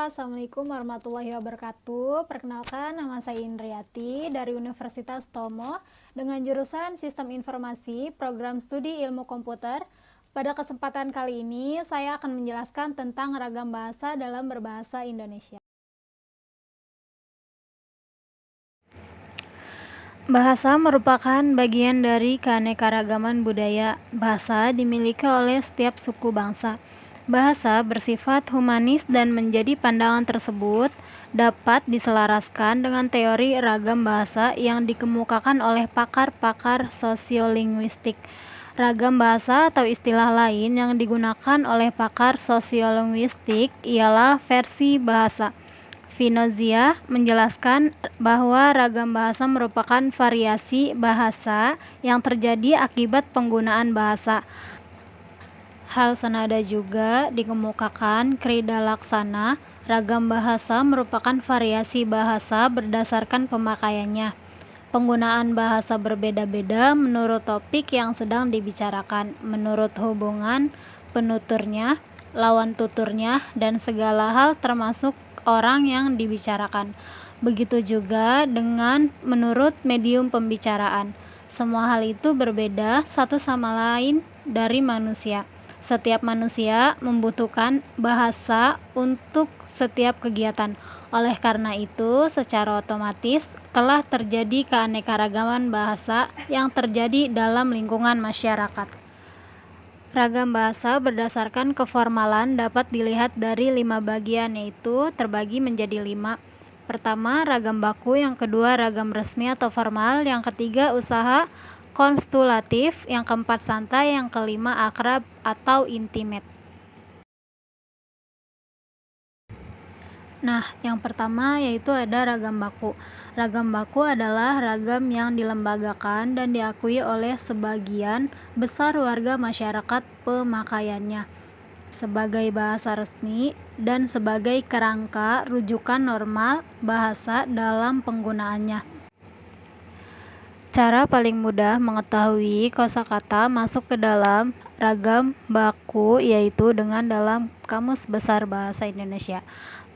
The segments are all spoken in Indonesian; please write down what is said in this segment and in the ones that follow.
Assalamualaikum warahmatullahi wabarakatuh. Perkenalkan, nama saya Indriati dari Universitas Tomo dengan jurusan Sistem Informasi, Program Studi Ilmu Komputer. Pada kesempatan kali ini, saya akan menjelaskan tentang ragam bahasa dalam berbahasa Indonesia. Bahasa merupakan bagian dari keanekaragaman budaya. Bahasa dimiliki oleh setiap suku bangsa. Bahasa bersifat humanis dan menjadi pandangan tersebut dapat diselaraskan dengan teori ragam bahasa yang dikemukakan oleh pakar-pakar sosiolinguistik. Ragam bahasa atau istilah lain yang digunakan oleh pakar sosiolinguistik ialah versi bahasa. Vinozia menjelaskan bahwa ragam bahasa merupakan variasi bahasa yang terjadi akibat penggunaan bahasa. Hal senada juga dikemukakan Krida Laksana, ragam bahasa merupakan variasi bahasa berdasarkan pemakaiannya. Penggunaan bahasa berbeda-beda menurut topik yang sedang dibicarakan, menurut hubungan penuturnya, lawan tuturnya, dan segala hal termasuk orang yang dibicarakan. Begitu juga dengan menurut medium pembicaraan. Semua hal itu berbeda satu sama lain dari manusia. Setiap manusia membutuhkan bahasa untuk setiap kegiatan. Oleh karena itu, secara otomatis telah terjadi keanekaragaman bahasa yang terjadi dalam lingkungan masyarakat. Ragam bahasa berdasarkan keformalan dapat dilihat dari 5 bagian, yaitu terbagi menjadi 5. Pertama, ragam baku, yang kedua ragam resmi atau formal, yang ketiga usaha konstulatif, yang keempat santai, yang kelima akrab atau intimate. Nah, yang pertama yaitu ada ragam baku. Ragam baku adalah ragam yang dilembagakan dan diakui oleh sebagian besar warga masyarakat pemakaiannya sebagai bahasa resmi dan sebagai kerangka rujukan normal bahasa dalam penggunaannya. Cara paling mudah mengetahui kosakata masuk ke dalam ragam baku yaitu dengan dalam Kamus Besar Bahasa Indonesia.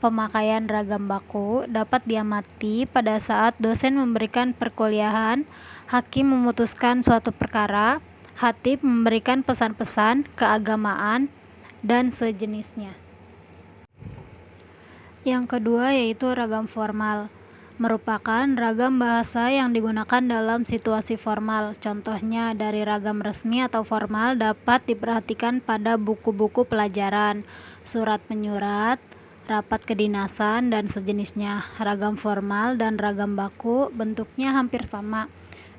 Pemakaian ragam baku dapat diamati pada saat dosen memberikan perkuliahan, hakim memutuskan suatu perkara, khatib memberikan pesan-pesan keagamaan, dan sejenisnya. Yang kedua yaitu ragam formal. Merupakan ragam bahasa yang digunakan dalam situasi formal. Contohnya dari ragam resmi atau formal dapat diperhatikan pada buku-buku pelajaran, surat menyurat, rapat kedinasan, dan sejenisnya. Ragam formal dan ragam baku bentuknya hampir sama.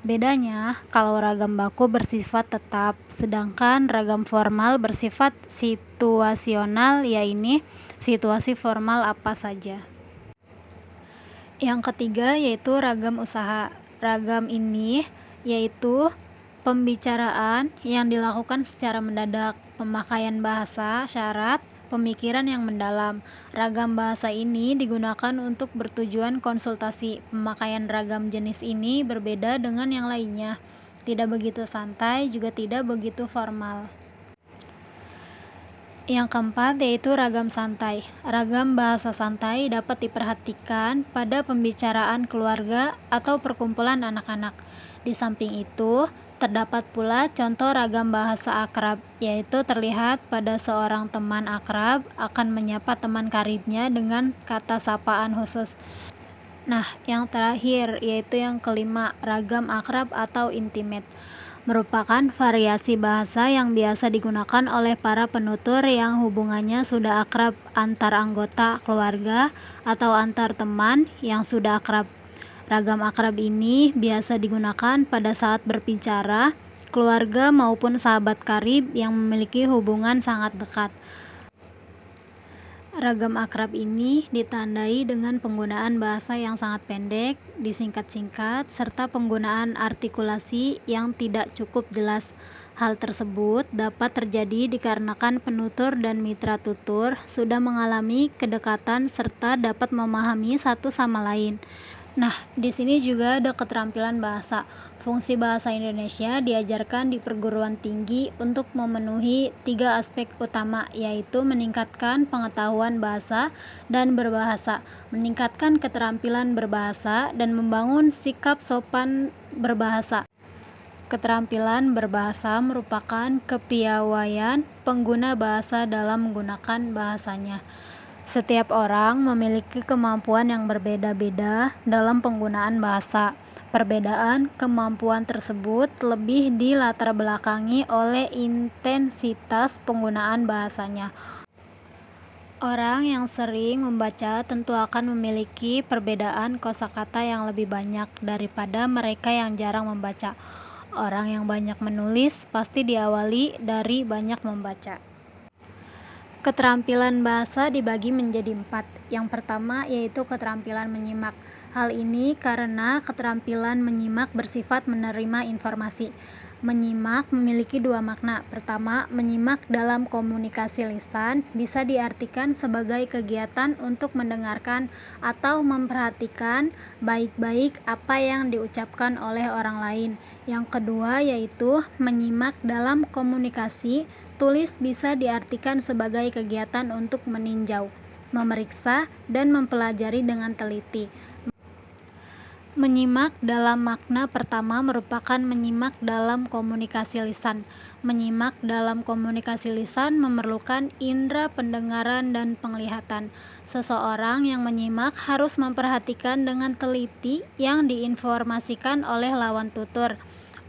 Bedanya, kalau ragam baku bersifat tetap, sedangkan ragam formal bersifat situasional, yaitu situasi formal apa saja. Yang ketiga yaitu ragam usaha. Ragam ini yaitu pembicaraan yang dilakukan secara mendadak, pemakaian bahasa syarat, pemikiran yang mendalam. Ragam bahasa ini digunakan untuk bertujuan konsultasi. Pemakaian ragam jenis ini berbeda dengan yang lainnya. Tidak begitu santai, juga tidak begitu formal. Yang keempat yaitu ragam santai. Ragam bahasa santai dapat diperhatikan pada pembicaraan keluarga atau perkumpulan anak-anak. Di samping itu, terdapat pula contoh ragam bahasa akrab, yaitu terlihat pada seorang teman akrab akan menyapa teman karibnya dengan kata sapaan khusus. Nah, yang terakhir yaitu yang kelima, ragam akrab atau intimate. Merupakan variasi bahasa yang biasa digunakan oleh para penutur yang hubungannya sudah akrab antar anggota keluarga atau antar teman yang sudah akrab. Ragam akrab ini biasa digunakan pada saat berbicara keluarga maupun sahabat karib yang memiliki hubungan sangat dekat. Ragam akrab ini ditandai dengan penggunaan bahasa yang sangat pendek, disingkat-singkat, serta penggunaan artikulasi yang tidak cukup jelas. Hal tersebut dapat terjadi dikarenakan penutur dan mitra tutur sudah mengalami kedekatan serta dapat memahami satu sama lain. Nah, di sini juga ada keterampilan bahasa. Fungsi bahasa Indonesia diajarkan di perguruan tinggi untuk memenuhi 3 aspek utama, yaitu meningkatkan pengetahuan bahasa dan berbahasa, meningkatkan keterampilan berbahasa, dan membangun sikap sopan berbahasa. Keterampilan berbahasa merupakan kepiawaian pengguna bahasa dalam menggunakan bahasanya. Setiap orang memiliki kemampuan yang berbeda-beda dalam penggunaan bahasa. Perbedaan kemampuan tersebut lebih dilatar belakangi oleh intensitas penggunaan bahasanya. Orang yang sering membaca tentu akan memiliki perbedaan kosakata yang lebih banyak daripada mereka yang jarang membaca. Orang yang banyak menulis pasti diawali dari banyak membaca. Keterampilan bahasa dibagi menjadi 4. Yang pertama yaitu keterampilan menyimak. Hal ini karena keterampilan menyimak bersifat menerima informasi. Menyimak memiliki 2 makna. Pertama, menyimak dalam komunikasi lisan bisa diartikan sebagai kegiatan untuk mendengarkan atau memperhatikan baik-baik apa yang diucapkan oleh orang lain. Yang kedua yaitu menyimak dalam komunikasi tulis bisa diartikan sebagai kegiatan untuk meninjau, memeriksa, dan mempelajari dengan teliti. Menyimak dalam makna pertama merupakan menyimak dalam komunikasi lisan. Menyimak dalam komunikasi lisan memerlukan indera pendengaran dan penglihatan. Seseorang yang menyimak harus memperhatikan dengan teliti yang diinformasikan oleh lawan tutur.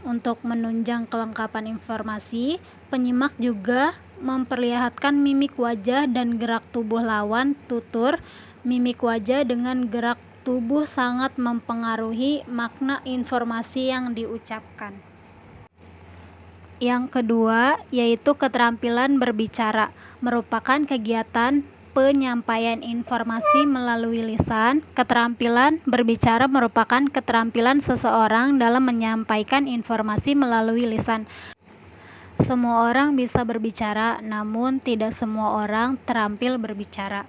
Untuk menunjang kelengkapan informasi, penyimak juga memperlihatkan mimik wajah dan gerak tubuh lawan tutur. Mimik wajah dengan gerak tubuh sangat mempengaruhi makna informasi yang diucapkan. Yang kedua yaitu keterampilan berbicara, merupakan kegiatan penyampaian informasi melalui lisan. Keterampilan berbicara merupakan keterampilan seseorang dalam menyampaikan informasi melalui lisan. Semua orang bisa berbicara, namun tidak semua orang terampil berbicara.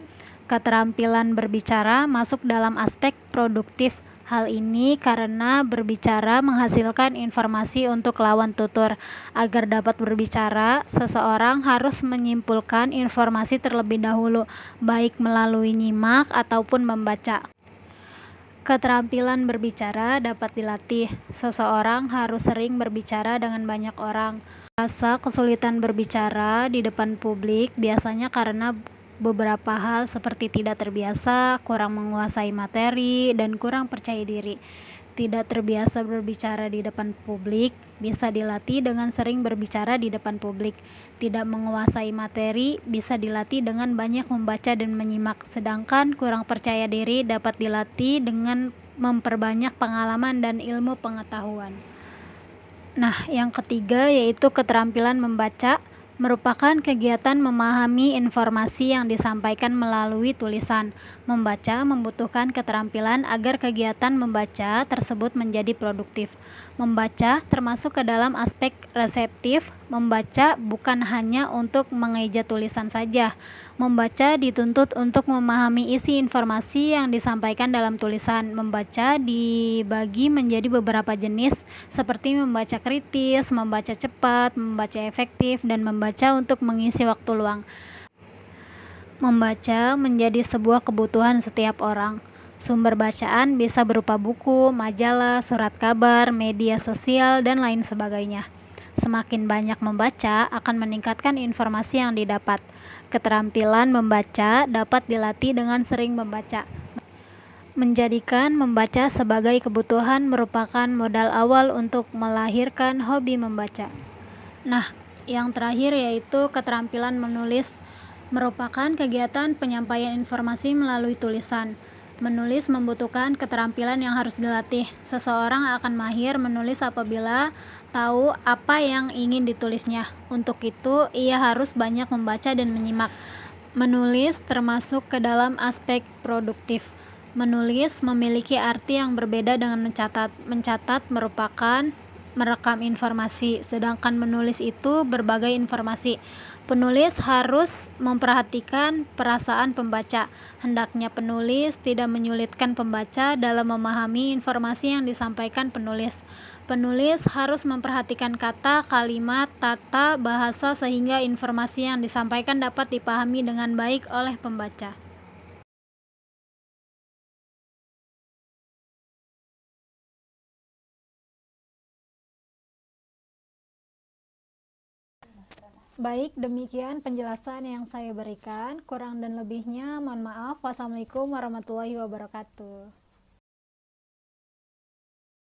Keterampilan berbicara masuk dalam aspek produktif. Hal ini karena berbicara menghasilkan informasi untuk lawan tutur. Agar dapat berbicara, seseorang harus menyimpulkan informasi terlebih dahulu, baik melalui nyimak ataupun membaca. Keterampilan berbicara dapat dilatih. Seseorang harus sering berbicara dengan banyak orang. Rasa kesulitan berbicara di depan publik biasanya karena beberapa hal seperti tidak terbiasa, kurang menguasai materi, dan kurang percaya diri. Tidak terbiasa berbicara di depan publik bisa dilatih dengan sering berbicara di depan publik. Tidak menguasai materi bisa dilatih dengan banyak membaca dan menyimak, sedangkan kurang percaya diri dapat dilatih dengan memperbanyak pengalaman dan ilmu pengetahuan. Nah, yang ketiga yaitu keterampilan membaca, merupakan kegiatan memahami informasi yang disampaikan melalui tulisan. Membaca membutuhkan keterampilan agar kegiatan membaca tersebut menjadi produktif. Membaca termasuk ke dalam aspek reseptif. Membaca bukan hanya untuk mengeja tulisan saja. Membaca dituntut untuk memahami isi informasi yang disampaikan dalam tulisan. Membaca dibagi menjadi beberapa jenis, seperti membaca kritis, membaca cepat, membaca efektif, dan membaca untuk mengisi waktu luang. Membaca menjadi sebuah kebutuhan setiap orang. Sumber bacaan bisa berupa buku, majalah, surat kabar, media sosial, dan lain sebagainya. Semakin banyak membaca akan meningkatkan informasi yang didapat. Keterampilan membaca dapat dilatih dengan sering membaca. Menjadikan membaca sebagai kebutuhan merupakan modal awal untuk melahirkan hobi membaca. Nah, yang terakhir yaitu keterampilan menulis, merupakan kegiatan penyampaian informasi melalui tulisan. Menulis membutuhkan keterampilan yang harus dilatih. Seseorang akan mahir menulis apabila tahu apa yang ingin ditulisnya. Untuk itu, ia harus banyak membaca dan menyimak. Menulis termasuk ke dalam aspek produktif. Menulis memiliki arti yang berbeda dengan mencatat. Mencatat merupakan merekam informasi, sedangkan menulis itu berbagai informasi. Penulis harus memperhatikan perasaan pembaca. Hendaknya penulis tidak menyulitkan pembaca dalam memahami informasi yang disampaikan penulis. Penulis harus memperhatikan kata, kalimat, tata, bahasa sehingga informasi yang disampaikan dapat dipahami dengan baik oleh pembaca. Baik, demikian penjelasan yang saya berikan. Kurang dan lebihnya mohon maaf. Wassalamualaikum warahmatullahi wabarakatuh.